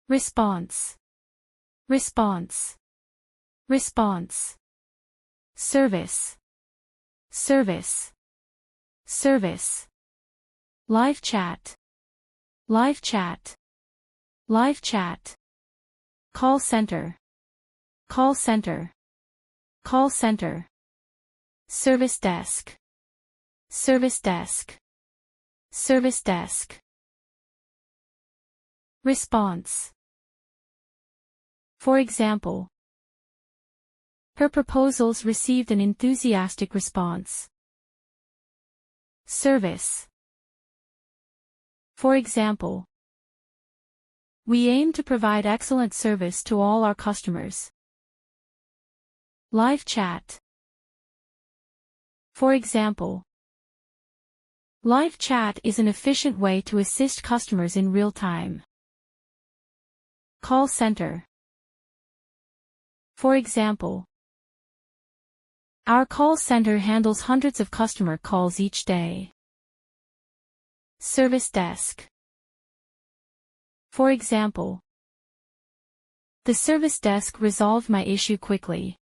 response, response, response, service, service, service, live chat, live chat, live chat, call center, call center, call center, service desk, service desk, service desk. Response. For example, her proposals received an enthusiastic response. Service. For example, we aim to provide excellent service to all our customers. Live chat. For example, live chat is an efficient way to assist customers in real time. Call center. For example, our call center handles hundreds of customer calls each day. Service desk. For example, the service desk resolved my issue quickly.